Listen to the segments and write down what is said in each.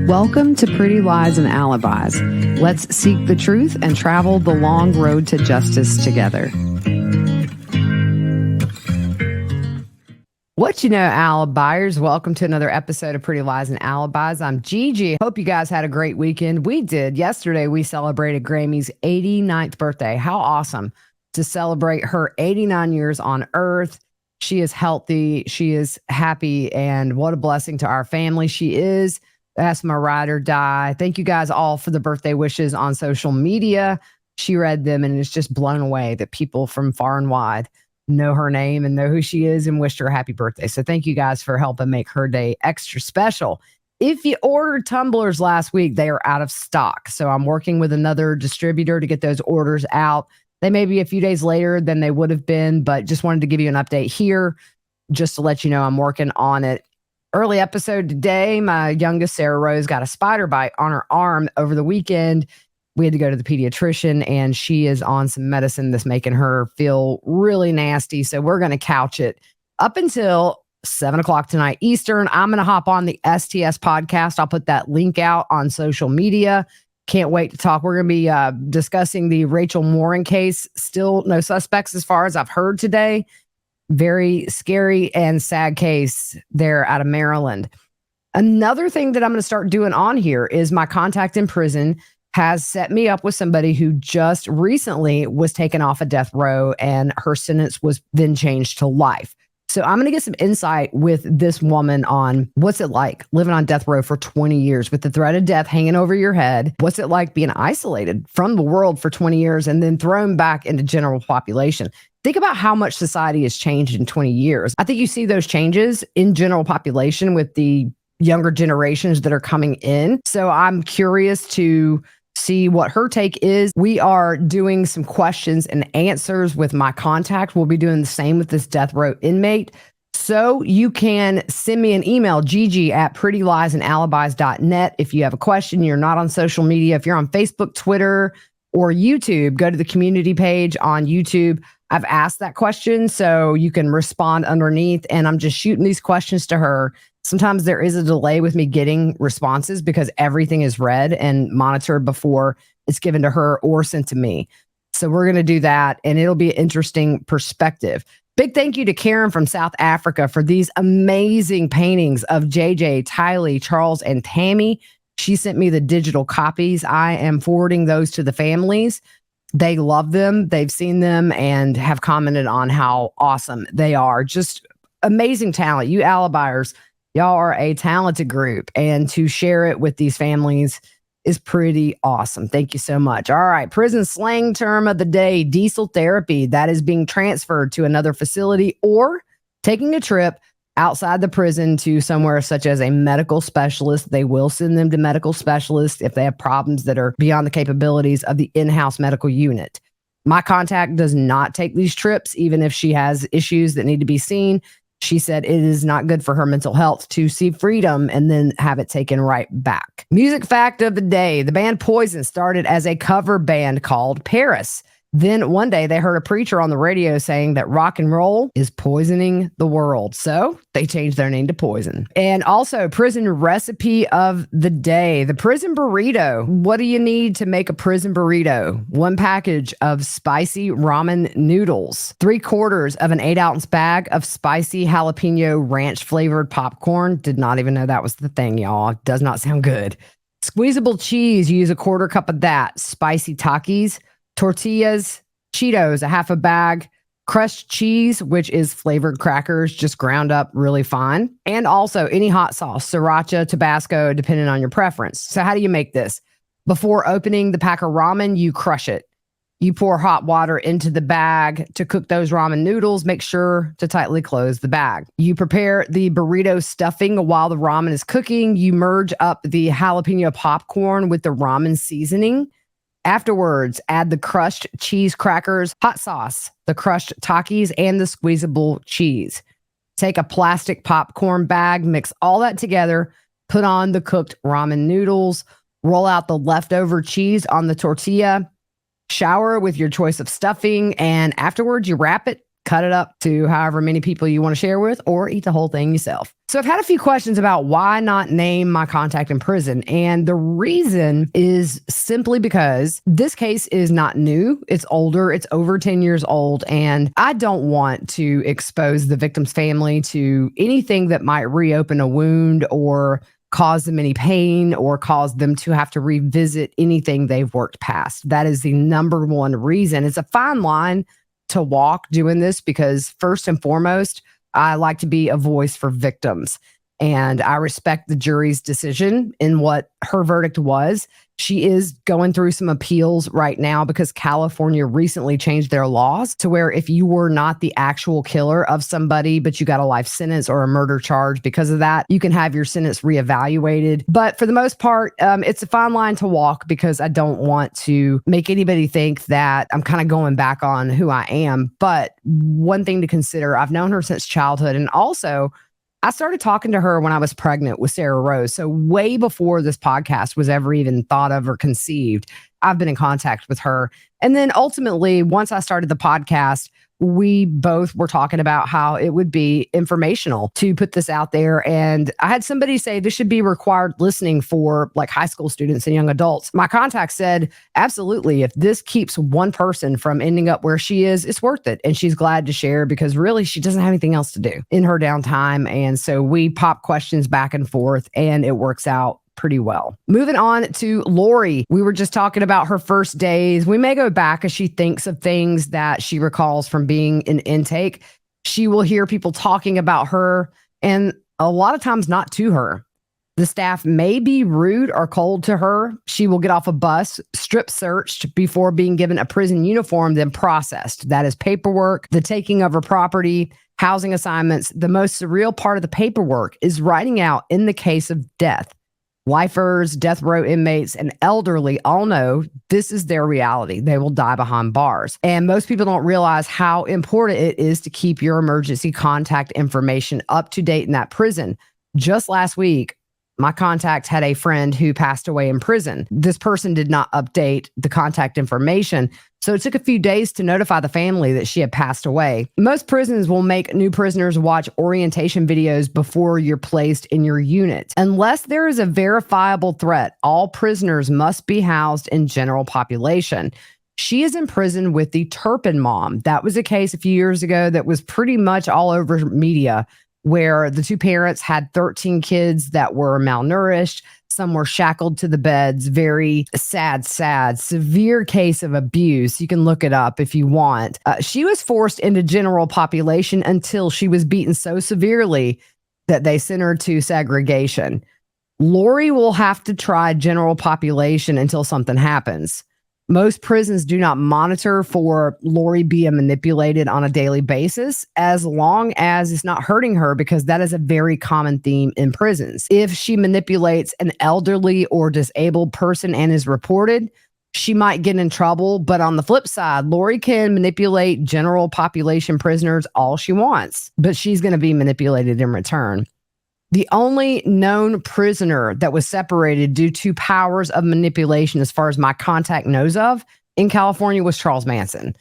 Welcome to Pretty Lies and Alibis. Let's seek the truth and travel the long road to justice together. What you know, Alibis? Welcome to another episode of Pretty Lies and Alibis. I'm Gigi. Hope you guys had a great weekend. We did. Yesterday, we celebrated Grammy's 89th birthday. How awesome to celebrate her 89 years on Earth. She is healthy. She is happy. And what a blessing to our family she is. That's my ride or die. Thank you guys all for the birthday wishes on social media. She read them and is just blown away that people from far and wide know her name and know who she is and wished her a happy birthday. So thank you guys for helping make her day extra special. If you ordered tumblers last week, they are out of stock. So I'm working with another distributor to get those orders out. They may be a few days later than they would have been, but just wanted to give you an update here just to let you know I'm working on it. Early episode today, my youngest, Sarah Rose, got a spider bite on her arm over the weekend. We had to go to the pediatrician, and she is on some medicine that's making her feel really nasty. So we're going to couch it up until 7 o'clock tonight Eastern. I'm going to hop on the STS podcast. I'll put that link out on social media. Can't wait to talk. We're going to be discussing the Rachel Morin case. Still no suspects as far as I've heard today. Very scary and sad case there out of Maryland. Another thing that I'm going to start doing on here is my contact in prison has set me up with somebody who just recently was taken off of death row and her sentence was then changed to life. So I'm going to get some insight with this woman on what's it like living on death row for 20 years with the threat of death hanging over your head. What's it like being isolated from the world for 20 years and then thrown back into general population? Think about how much society has changed in 20 years. I think you see those changes in general population with the younger generations that are coming in. So I'm curious to see what her take is. We are doing some questions and answers with my contact. We'll be doing the same with this death row inmate. So you can send me an email, gigi@prettyliesandalibis.net. If you have a question, you're not on social media. If you're on Facebook, Twitter, or YouTube, go to the community page on YouTube. I've asked that question so you can respond underneath, and I'm just shooting these questions to her. Sometimes there is a delay with me getting responses because everything is read and monitored before it's given to her or sent to me. So we're going to do that, and it'll be an interesting perspective. Big thank you to Karen from South Africa for these amazing paintings of JJ, Tylee, Charles, and Tammy. She sent me the digital copies. I am forwarding those to the families. They love them. They've seen them and have commented on how awesome they are. Just amazing talent. You Alibis, y'all are a talented group. And to share it with these families is pretty awesome. Thank you so much. All right. Prison slang term of the day, diesel therapy. That is being transferred to another facility or taking a trip outside the prison to somewhere such as a medical specialist. They will send them to medical specialists if they have problems that are beyond the capabilities of the in-house medical unit. My contact does not take these trips, even if she has issues that need to be seen. She said it is not good for her mental health to see freedom and then have it taken right back. Music fact of the day. The band Poison started as a cover band called Paris. Then one day they heard a preacher on the radio saying that rock and roll is poisoning the world. So they changed their name to Poison. And also prison recipe of the day, the prison burrito. What do you need to make a prison burrito? 1 package of spicy ramen noodles, 3/4 of an 8-ounce bag of spicy jalapeno ranch flavored popcorn. Did not even know that was the thing, y'all. Does not sound good. Squeezable cheese. Use 1/4 cup of that. Spicy Takis. Tortillas, Cheetos, a half a bag, crushed cheese, which is flavored crackers, just ground up really fine. And also any hot sauce, sriracha, Tabasco, depending on your preference. So how do you make this? Before opening the pack of ramen, you crush it. You pour hot water into the bag to cook those ramen noodles. Make sure to tightly close the bag. You prepare the burrito stuffing while the ramen is cooking. You merge up the jalapeno popcorn with the ramen seasoning. Afterwards, add the crushed cheese crackers, hot sauce, the crushed Takis, and the squeezable cheese. Take a plastic popcorn bag, mix all that together, put on the cooked ramen noodles, roll out the leftover cheese on the tortilla, shower with your choice of stuffing, and afterwards you wrap it cut it up to however many people you want to share with, or eat the whole thing yourself. So I've had a few questions about why not name my contact in prison. And the reason is simply because this case is not new. It's older. It's over 10 years old. And I don't want to expose the victim's family to anything that might reopen a wound or cause them any pain or cause them to have to revisit anything they've worked past. That is the number one reason. It's a fine line to walk doing this because first and foremost, I like to be a voice for victims. And I respect the jury's decision in what her verdict was. She is going through some appeals right now because California recently changed their laws to where if you were not the actual killer of somebody, but you got a life sentence or a murder charge because of that, you can have your sentence reevaluated. But for the most part, it's a fine line to walk because I don't want to make anybody think that I'm kind of going back on who I am. But one thing to consider, I've known her since childhood. And also, I started talking to her when I was pregnant with Sarah Rose. So way before this podcast was ever even thought of or conceived, I've been in contact with her. And then ultimately, once I started the podcast, we both were talking about how it would be informational to put this out there. And I had somebody say this should be required listening for like high school students and young adults. My contact said, absolutely. If this keeps one person from ending up where she is, it's worth it. And she's glad to share because really she doesn't have anything else to do in her downtime. And so we pop questions back and forth and it works out pretty well. Moving on to Lori. We were just talking about her first days. We may go back as she thinks of things that she recalls from being in intake. She will hear people talking about her and a lot of times not to her. The staff may be rude or cold to her. She will get off a bus, strip searched before being given a prison uniform, then processed. That is paperwork, the taking of her property, housing assignments. The most surreal part of the paperwork is writing out in the case of death. Lifers, death row inmates, and elderly all know this is their reality. They will die behind bars. And most people don't realize how important it is to keep your emergency contact information up to date in that prison. Just last week, my contact had a friend who passed away in prison. This person did not update the contact information, so it took a few days to notify the family that she had passed away. Most prisons will make new prisoners watch orientation videos before you're placed in your unit. Unless there is a verifiable threat, all prisoners must be housed in general population. She is in prison with the Turpin mom. That was a case a few years ago that was pretty much all over media, where the two parents had 13 kids that were malnourished. Some were shackled to the beds. Very sad, severe case of abuse. You can look it up if you want. She was forced into general population until she was beaten so severely that they sent her to segregation. Lori will have to try general population until something happens. Most prisons do not monitor for Lori being manipulated on a daily basis as long as it's not hurting her, because that is a very common theme in prisons. If she manipulates an elderly or disabled person and is reported, she might get in trouble. But on the flip side, Lori can manipulate general population prisoners all she wants, but she's going to be manipulated in return. The only known prisoner that was separated due to powers of manipulation, as far as my contact knows of, in California was Charles Manson.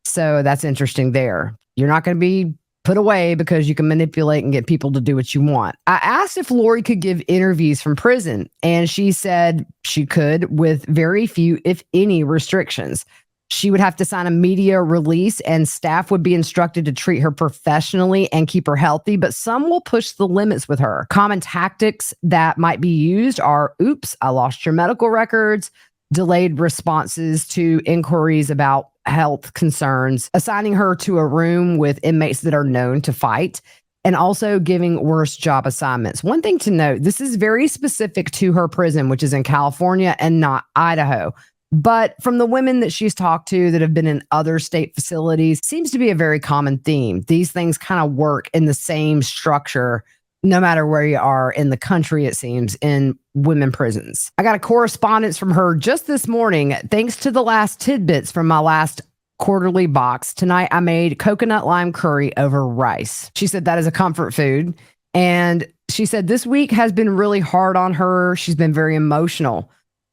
So that's interesting there. You're not going to be put away because you can manipulate and get people to do what you want. I asked if Lori could give interviews from prison, and she said she could with very few, if any, restrictions. She would have to sign a media release and staff would be instructed to treat her professionally and keep her healthy, but some will push the limits with her. Common tactics that might be used are, oops, I lost your medical records, delayed responses to inquiries about health concerns, assigning her to a room with inmates that are known to fight, and also giving worse job assignments. One thing to note, this is very specific to her prison, which is in California and not Idaho. But from the women that she's talked to that have been in other state facilities, seems to be a very common theme. These things kind of work in the same structure, no matter where you are in the country, it seems, in women prisons. I got a correspondence from her just this morning. Thanks to the last tidbits from my last quarterly box, tonight I made coconut lime curry over rice. She said that is a comfort food. And she said this week has been really hard on her. She's been very emotional.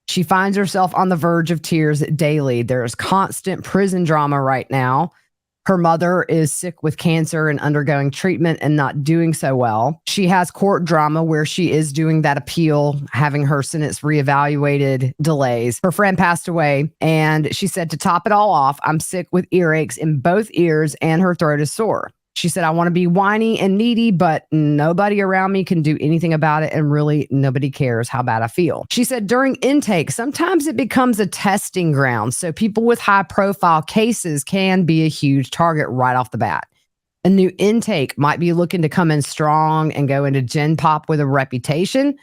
She finds herself on the verge of tears daily. There's constant prison drama right now. Her mother is sick with cancer and undergoing treatment and not doing so well. She has court drama where she is doing that appeal, having her sentence reevaluated, delays. Her friend passed away, and she said, to top it all off, I'm sick with earaches in both ears and her throat is sore. She said, I want to be whiny and needy, but nobody around me can do anything about it. And really, nobody cares how bad I feel. She said, during intake, sometimes it becomes a testing ground. So people with high profile cases can be a huge target right off the bat. A new intake might be looking to come in strong and go into Gen Pop with a reputation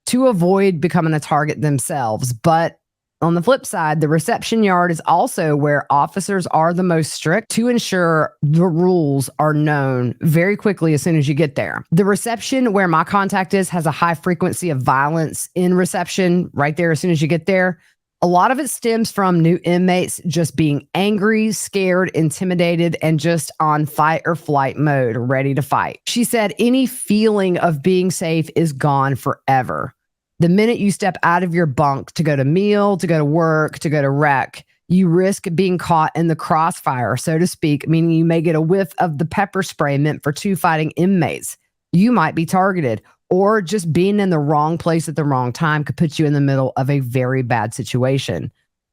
to avoid becoming a target themselves. But on the flip side, the reception yard is also where officers are the most strict to ensure the rules are known very quickly as soon as you get there. The reception where my contact is has a high frequency of violence in reception right there as soon as you get there. A lot of it stems from new inmates just being angry, scared, intimidated, and just on fight or flight mode, ready to fight. She said any feeling of being safe is gone forever. The minute you step out of your bunk to go to meal, to go to work, to go to rec, you risk being caught in the crossfire, so to speak, meaning you may get a whiff of the pepper spray meant for two fighting inmates. You might be targeted, or just being in the wrong place at the wrong time could put you in the middle of a very bad situation.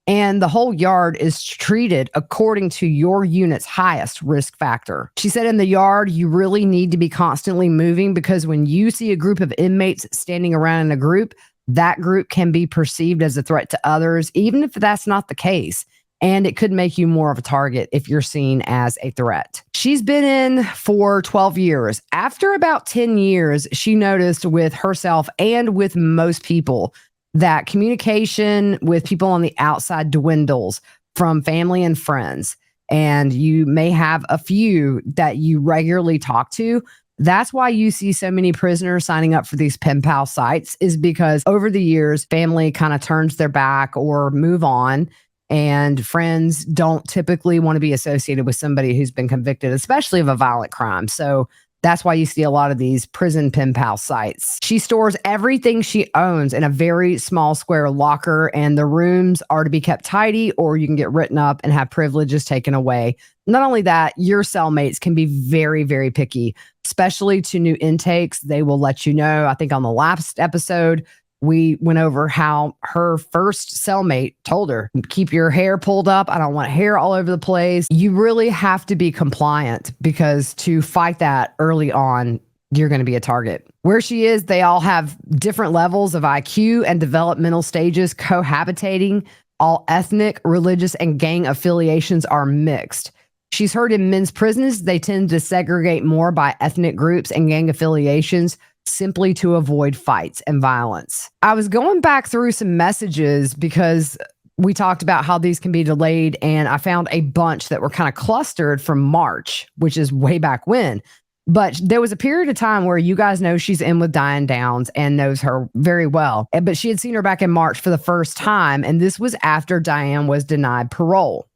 And the whole yard is treated according to your unit's highest risk factor. She said in the yard, you really need to be constantly moving because when you see a group of inmates standing around in a group, that group can be perceived as a threat to others, even if that's not the case. And it could make you more of a target if you're seen as a threat. She's been in for 12 years. After about 10 years, she noticed with herself and with most people that communication with people on the outside dwindles from family and friends. And you may have a few that you regularly talk to. That's why you see so many prisoners signing up for these pen pal sites, is because over the years, family kind of turns their back or move on. And friends don't typically want to be associated with somebody who's been convicted, especially of a violent crime. So that's why you see a lot of these prison pen pal sites. She stores everything she owns in a very small square locker, and the rooms are to be kept tidy or you can get written up and have privileges taken away. Not only that, your cellmates can be very, very picky, especially to new intakes. They will let you know. I think on the last episode, we went over how her first cellmate told her, keep your hair pulled up. I don't want hair all over the place. You really have to be compliant because to fight that early on, you're going to be a target. Where she is, they all have different levels of IQ and developmental stages cohabitating. All ethnic, religious, and gang affiliations are mixed. She's heard in men's prisons, they tend to segregate more by ethnic groups and gang affiliations, simply to avoid fights and violence. I was going back through some messages because we talked about how these can be delayed, and I found a bunch that were kind of clustered from March, which is way back when. But there was a period of time where you guys know she's in with Diane Downs and knows her very well. But she had seen her back in March for the first time, and this was after Diane was denied parole.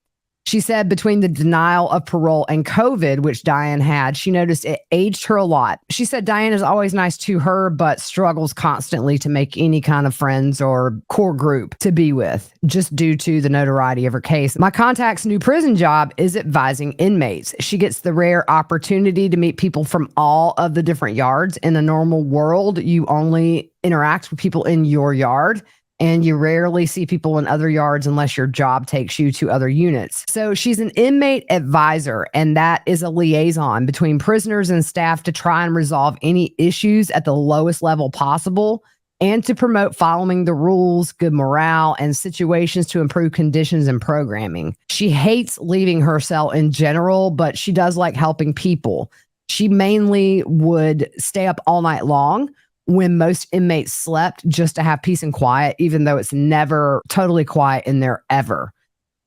She said between the denial of parole and COVID, which Diane had, she noticed it aged her a lot. She said Diane is always nice to her, but struggles constantly to make any kind of friends or core group to be with, just due to the notoriety of her case. My contact's new prison job is advising inmates. She gets the rare opportunity to meet people from all of the different yards. In a normal world, you only interact with people in your yard. And you rarely see people in other yards unless your job takes you to other units. So she's an inmate advisor, and that is a liaison between prisoners and staff to try and resolve any issues at the lowest level possible and to promote following the rules, good morale, and situations to improve conditions and programming. She hates leaving her cell in general, but she does like helping people. She mainly would stay up all night long when most inmates slept just to have peace and quiet, even though it's never totally quiet in there ever.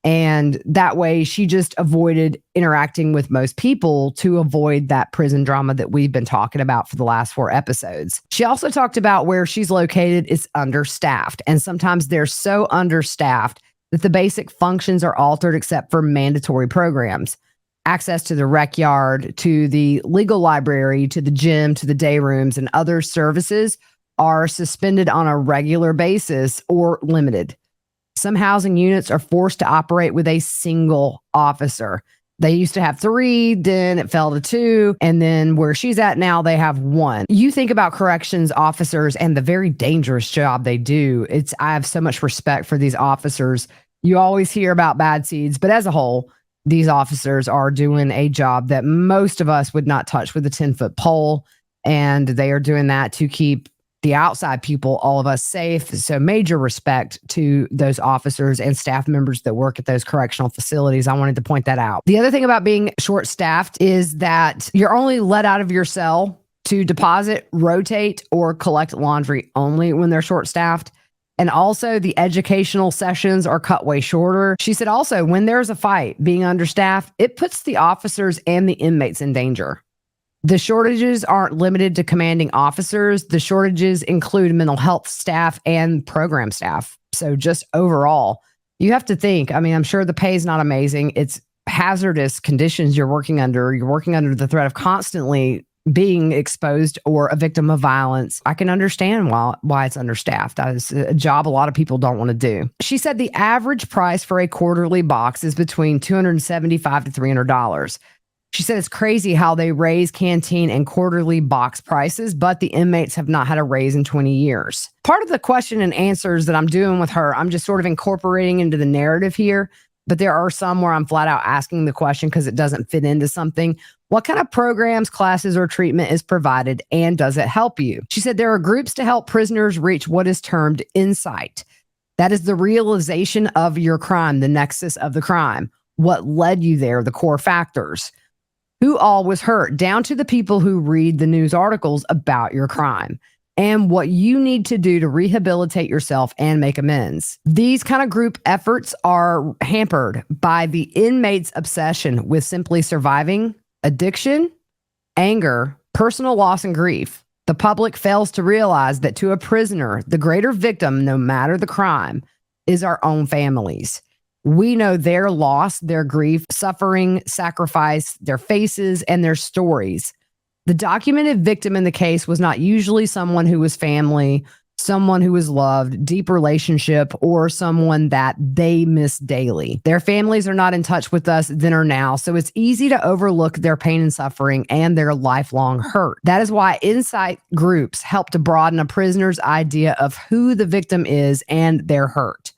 And that way she just avoided interacting with most people to avoid that prison drama that we've been talking about for the last 4 episodes. She also talked about where she's located is understaffed. And sometimes they're so understaffed that the basic functions are altered except for mandatory programs. Access to the rec yard, to the legal library, to the gym, to the day rooms, and other services are suspended on a regular basis or limited. Some housing units are forced to operate with a single officer. They used to have 3, then it fell to 2, and then where she's at now, they have 1. You think about corrections officers and the very dangerous job they do. I have so much respect for these officers. You always hear about bad seeds, but as a whole, these officers are doing a job that most of us would not touch with a 10-foot pole, and they are doing that to keep the outside people, all of us, safe. So major respect to those officers and staff members that work at those correctional facilities. I wanted to point that out. The other thing about being short-staffed is that you're only let out of your cell to deposit, rotate, or collect laundry only when they're short-staffed. And also the educational sessions are cut way shorter. She said also, when there's a fight, being understaffed, it puts the officers and the inmates in danger. The shortages aren't limited to commanding officers. The shortages include mental health staff and program staff. So just overall, you have to think, I mean, I'm sure the pay is not amazing. It's hazardous conditions you're working under. You're working under the threat of constantly being exposed or a victim of violence. I can understand why it's understaffed. That is a job a lot of people don't want to do. She said the average price for a quarterly box is between $275 to $300. She said it's crazy how they raise canteen and quarterly box prices, but the inmates have not had a raise in 20 years. Part of the question and answers that I'm doing with her, I'm just sort of incorporating into the narrative here, but there are some where I'm flat out asking the question because it doesn't fit into something. What kind of programs, classes, or treatment is provided, and does it help you? She said there are groups to help prisoners reach what is termed insight. That is the realization of your crime, the nexus of the crime, what led you there, the core factors. Who all was hurt, down to the people who read the news articles about your crime, and what you need to do to rehabilitate yourself and make amends. These kind of group efforts are hampered by the inmate's obsession with simply surviving addiction, anger, personal loss, and grief. The public fails to realize that to a prisoner, the greater victim, no matter the crime, is our own families. We know their loss, their grief, suffering, sacrifice, their faces, and their stories. The documented victim in the case was not usually someone who was family, someone who was loved, deep relationship, or someone that they miss daily. Their families are not in touch with us then or now, so it's easy to overlook their pain and suffering and their lifelong hurt. That is why insight groups help to broaden a prisoner's idea of who the victim is and their hurt.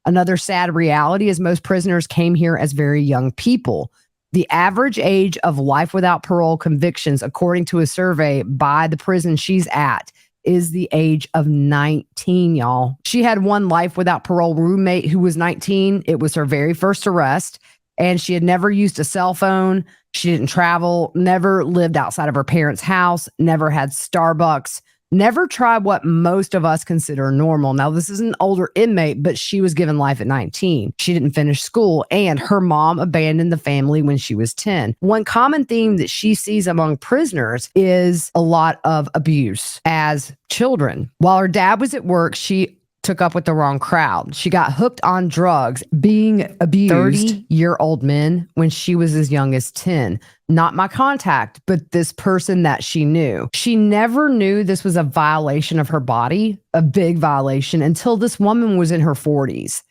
Another sad reality is most prisoners came here as very young people. The average age of life without parole convictions, according to a survey by the prison she's at, is the age of 19, y'all. She had one life without parole roommate who was 19. It was her very first arrest, and she had never used a cell phone. She didn't travel, never lived outside of her parents' house, never had Starbucks, never tried what most of us consider normal. Now, this is an older inmate, but she was given life at 19. She didn't finish school, and her mom abandoned the family when she was 10. One common theme that she sees among prisoners is a lot of abuse as children. While her dad was at work, she took up with the wrong crowd. She got hooked on drugs, being abused 30-year-old men when she was as young as 10. Not my contact, but this person that she knew. She never knew this was a violation of her body, a big violation, until this woman was in her 40s.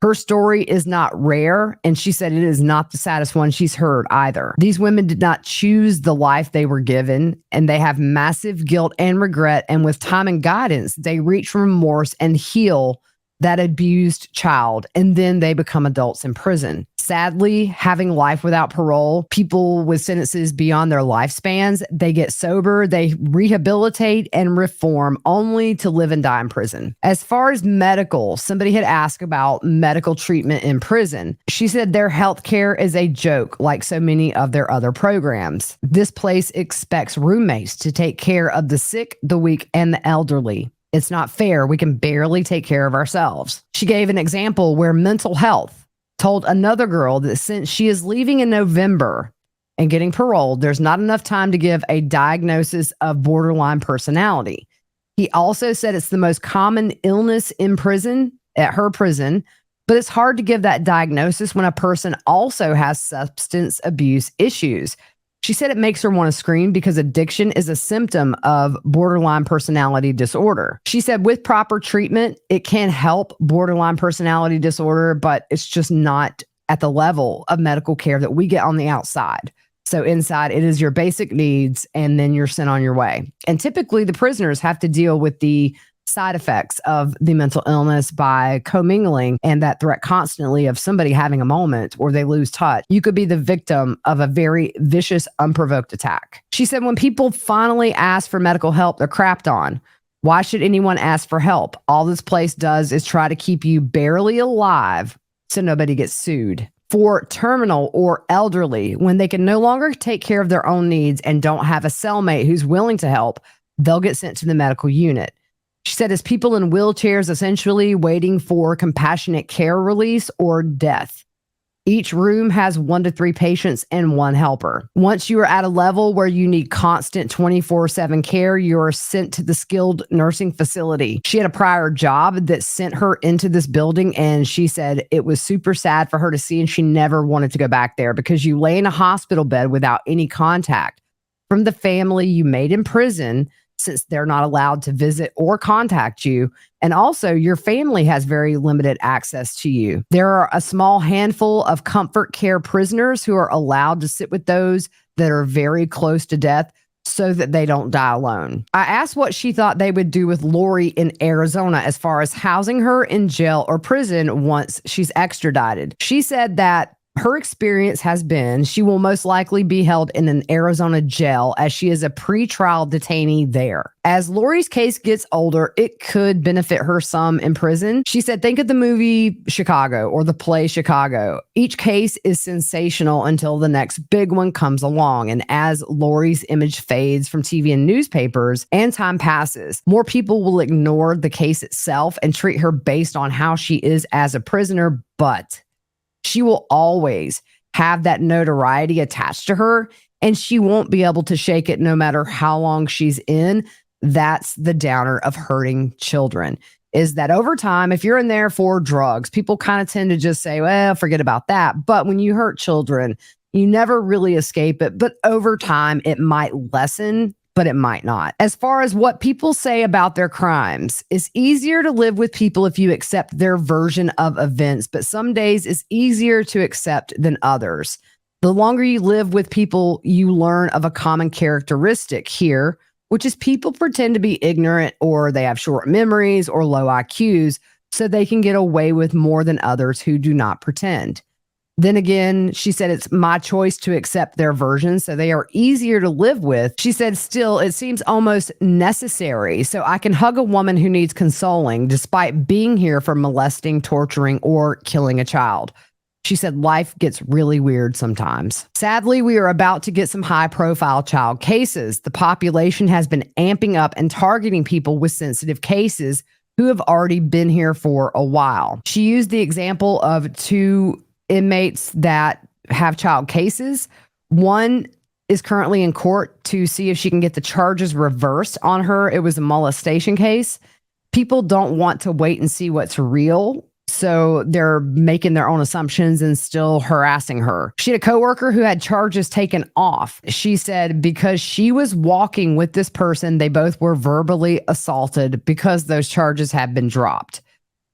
Her story is not rare, and she said it is not the saddest one she's heard either. These women did not choose the life they were given, and they have massive guilt and regret, and with time and guidance, they reach for remorse and heal that abused child, and then they become adults in prison. Sadly, having life without parole, people with sentences beyond their lifespans, they get sober, they rehabilitate and reform only to live and die in prison. As far as medical, somebody had asked about medical treatment in prison. She said their health care is a joke, like so many of their other programs. This place expects roommates to take care of the sick, the weak, and the elderly. It's not fair. We can barely take care of ourselves. She gave an example where mental health told another girl that since she is leaving in November and getting paroled, there's not enough time to give a diagnosis of borderline personality. He also said it's the most common illness in prison, at her prison, but it's hard to give that diagnosis when a person also has substance abuse issues. She said it makes her want to scream because addiction is a symptom of borderline personality disorder. She said with proper treatment, it can help borderline personality disorder, but it's just not at the level of medical care that we get on the outside. So inside, it is your basic needs, and then you're sent on your way. And typically, the prisoners have to deal with the side effects of the mental illness by commingling and that threat constantly of somebody having a moment or they lose touch. You could be the victim of a very vicious, unprovoked attack. She said, when people finally ask for medical help, they're crapped on. Why should anyone ask for help? All this place does is try to keep you barely alive so nobody gets sued. For terminal or elderly, when they can no longer take care of their own needs and don't have a cellmate who's willing to help, they'll get sent to the medical unit. She said, as people in wheelchairs essentially waiting for compassionate care release or death. Each room has 1 to 3 patients and 1 helper. Once you are at a level where you need constant 24/7 care, you are sent to the skilled nursing facility. She had a prior job that sent her into this building, and she said it was super sad for her to see, and she never wanted to go back there because you lay in a hospital bed without any contact from the family you made in prison, since they're not allowed to visit or contact you. And also, your family has very limited access to you. There are a small handful of comfort care prisoners who are allowed to sit with those that are very close to death so that they don't die alone. I asked what she thought they would do with Lori in Arizona as far as housing her in jail or prison once she's extradited. She said that her experience has been she will most likely be held in an Arizona jail as she is a pretrial detainee there. As Lori's case gets older, it could benefit her some in prison. She said, think of the movie Chicago or the play Chicago. Each case is sensational until the next big one comes along. And as Lori's image fades from TV and newspapers and time passes, more people will ignore the case itself and treat her based on how she is as a prisoner. But she will always have that notoriety attached to her, and she won't be able to shake it no matter how long she's in. That's the downer of hurting children, is that over time, if you're in there for drugs, people kind of tend to just say, well, forget about that. But when you hurt children, you never really escape it. But over time, it might lessen, but it might not. As far as what people say about their crimes, it's easier to live with people if you accept their version of events, but some days it's easier to accept than others. The longer you live with people, you learn of a common characteristic here, which is people pretend to be ignorant or they have short memories or low IQs, so they can get away with more than others who do not pretend. Then again, she said it's my choice to accept their version, so they are easier to live with. She said, still, it seems almost necessary, so I can hug a woman who needs consoling despite being here for molesting, torturing, or killing a child. She said life gets really weird sometimes. Sadly, we are about to get some high-profile child cases. The population has been amping up and targeting people with sensitive cases who have already been here for a while. She used the example of 2 inmates that have child cases. One is currently in court to see if she can get the charges reversed on her. It was a molestation case. People don't want to wait and see what's real, so they're making their own assumptions and still harassing her. She had a coworker who had charges taken off. She said because she was walking with this person, they both were verbally assaulted because those charges have been dropped.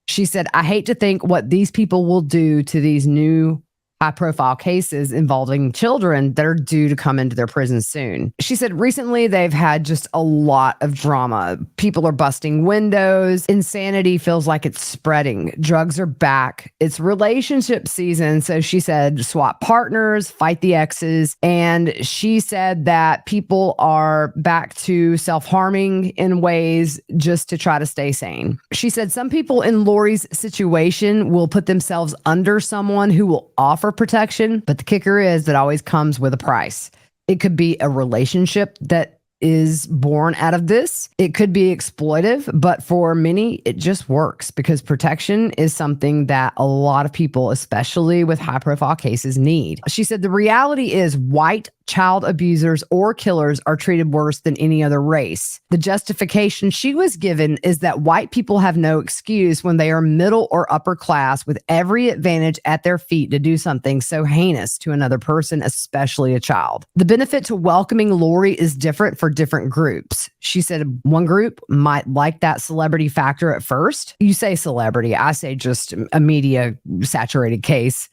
She said, I hate to think what these people will do to these new high-profile cases involving children that are due to come into their prison soon. She said recently they've had just a lot of drama. People are busting windows. Insanity feels like it's spreading. Drugs are back. It's relationship season. So she said swap partners, fight the exes. And she said that people are back to self-harming in ways just to try to stay sane. She said some people in Lori's situation will put themselves under someone who will offer protection, but the kicker is that always comes with a price. It could be a relationship that is born out of this. It could be exploitive, but for many, it just works because protection is something that a lot of people, especially with high-profile cases, need. She said the reality is white child abusers or killers are treated worse than any other race. The justification she was given is that white people have no excuse when they are middle or upper class with every advantage at their feet to do something so heinous to another person, especially a child. The benefit to welcoming Lori is different for different groups. She said one group might like that celebrity factor at first. You say celebrity, I say just a media saturated case.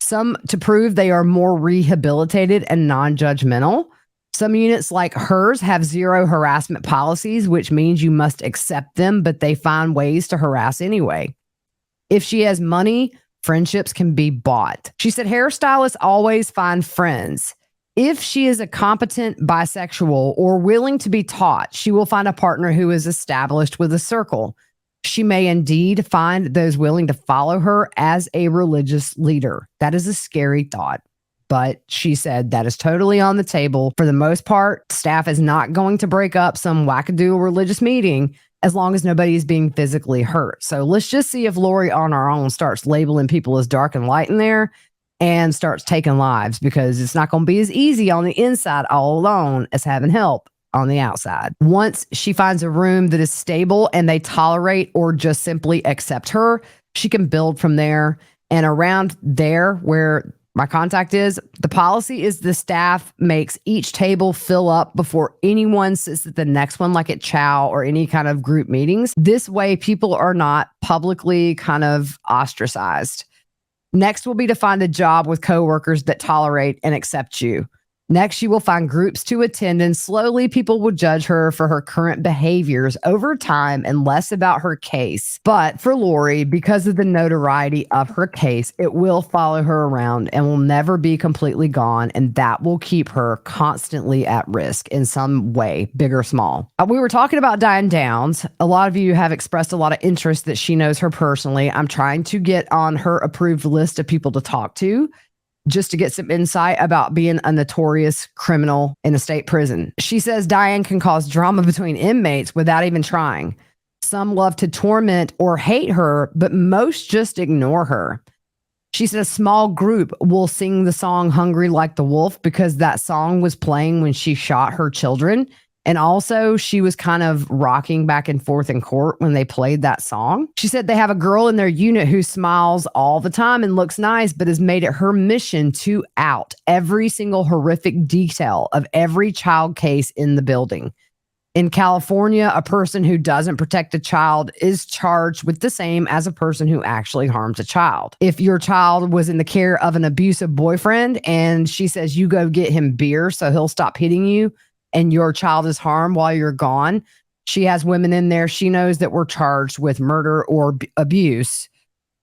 Some to prove they are more rehabilitated and non-judgmental. Some units like hers have zero harassment policies, which means you must accept them, but they find ways to harass anyway. If she has money, friendships can be bought. She said hairstylists always find friends. If she is a competent bisexual or willing to be taught, she will find a partner who is established with a circle. She may indeed find those willing to follow her as a religious leader. That is a scary thought. But she said that is totally on the table. For the most part, staff is not going to break up some wackadoo religious meeting as long as nobody is being physically hurt. So let's just see if Lori on our own starts labeling people as dark and light in there and starts taking lives, because it's not going to be as easy on the inside all alone as having help on the outside. Once she finds a room that is stable and they tolerate or just simply accept her, she can build from there. And around there where my contact is, the policy is the staff makes each table fill up before anyone sits at the next one, like at chow or any kind of group meetings. This way, people are not publicly kind of ostracized. Next will be to find a job with coworkers that tolerate and accept you. Next, she will find groups to attend, and slowly people will judge her for her current behaviors over time and less about her case. But for Lori, because of the notoriety of her case, it will follow her around and will never be completely gone, and that will keep her constantly at risk in some way, big or small. We were talking about Diane Downs. A lot of you have expressed a lot of interest that she knows her personally. I'm trying to get on her approved list of people to talk to, just to get some insight about being a notorious criminal in a state prison. She says Diane can cause drama between inmates without even trying. Some love to torment or hate her, but most just ignore her. She said a small group will sing the song Hungry Like the Wolf because that song was playing when she shot her children. And also, she was kind of rocking back and forth in court when they played that song. She said they have a girl in their unit who smiles all the time and looks nice, but has made it her mission to out every single horrific detail of every child case in the building. In California, a person who doesn't protect a child is charged with the same as a person who actually harms a child. If your child was in the care of an abusive boyfriend and she says you go get him beer so he'll stop hitting you, and your child is harmed while you're gone, she has women in there she knows that were charged with murder or abuse,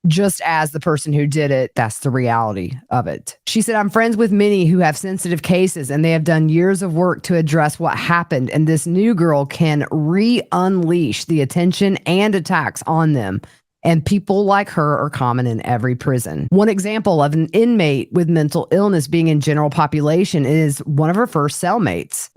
just as the person who did it. That's the reality of it. She said, I'm friends with many who have sensitive cases, and they have done years of work to address what happened, and this new girl can re-unleash the attention and attacks on them. And people like her are common in every prison. One example of an inmate with mental illness being in general population is one of her first cellmates.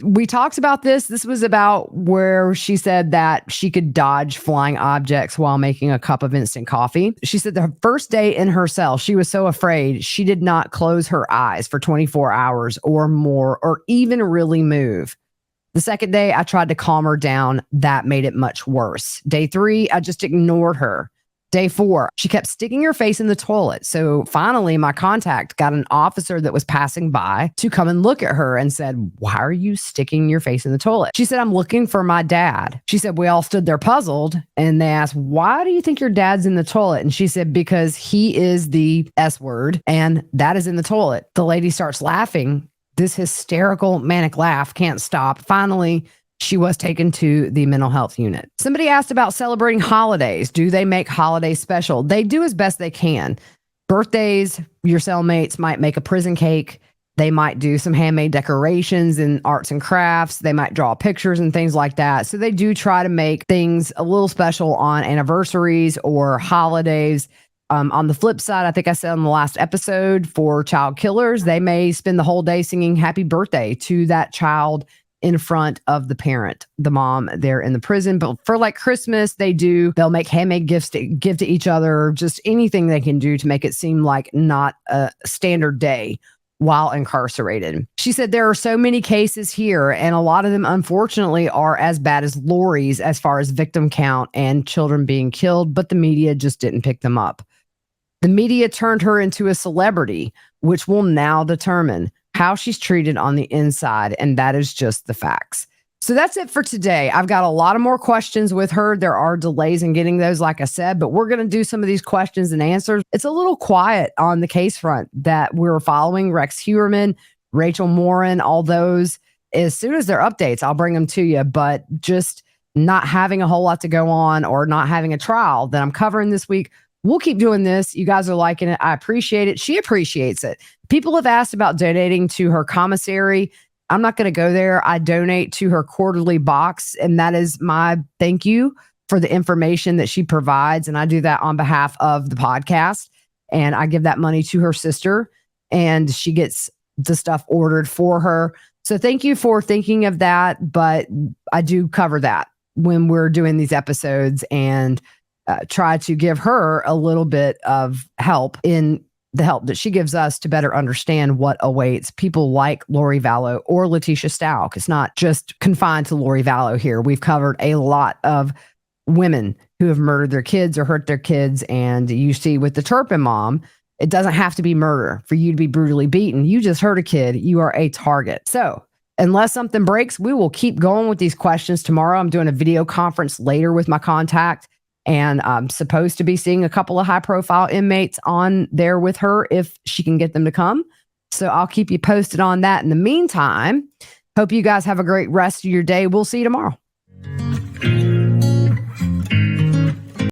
We talked about this. This was about where she said that she could dodge flying objects while making a cup of instant coffee. She said the first day in her cell, she was so afraid she did not close her eyes for 24 hours or more, or even really move. The second day, I tried to calm her down. That made it much worse. Day 3, I just ignored her. Day 4, she kept sticking her face in the toilet. So finally, my contact got an officer that was passing by to come and look at her and said, why are you sticking your face in the toilet? She said, I'm looking for my dad. She said, we all stood there puzzled, and they asked, why do you think your dad's in the toilet? And she said, because he is the S word, and that is in the toilet. The lady starts laughing. This hysterical, manic laugh can't stop. Finally, she was taken to the mental health unit. Somebody asked about celebrating holidays. Do they make holidays special? They do as best they can. Birthdays, your cellmates might make a prison cake. They might do some handmade decorations and arts and crafts. They might draw pictures and things like that. So they do try to make things a little special on anniversaries or holidays. On the flip side, I think I said on the last episode, for child killers, they may spend the whole day singing happy birthday to that child in front of the parent, the mom there in the prison. But for like Christmas, they'll make handmade gifts to give to each other, just anything they can do to make it seem like not a standard day while incarcerated. She said there are so many cases here, and a lot of them, unfortunately, are as bad as Lori's as far as victim count and children being killed, but the media just didn't pick them up. The media turned her into a celebrity, which will now determine how she's treated on the inside, and that is just the facts. So that's it for today. I've got a lot of more questions with her. There are delays in getting those, like I said, but we're going to do some of these questions and answers. It's a little quiet on the case front that we're following. Rex Hewerman, Rachel Morin, all those. As soon as they're updates, I'll bring them to you. But just not having a whole lot to go on or not having a trial that I'm covering this week, we'll keep doing this. You guys are liking it. I appreciate it. She appreciates it. People have asked about donating to her commissary. I'm not going to go there. I donate to her quarterly box, and that is my thank you for the information that she provides. And I do that on behalf of the podcast. And I give that money to her sister, and she gets the stuff ordered for her. So thank you for thinking of that. But I do cover that when we're doing these episodes and try to give her a little bit of help in the help that she gives us to better understand what awaits people like Lori Vallow or Letitia Stalk. It's not just confined to Lori Vallow here. We've covered a lot of women who have murdered their kids or hurt their kids. And you see with the Turpin mom, it doesn't have to be murder for you to be brutally beaten. You just hurt a kid. You are a target. So unless something breaks, we will keep going with these questions tomorrow. I'm doing a video conference later with my contact. And I'm supposed to be seeing a couple of high profile inmates on there with her if she can get them to come. So I'll keep you posted on that. In the meantime, hope you guys have a great rest of your day. We'll see you tomorrow.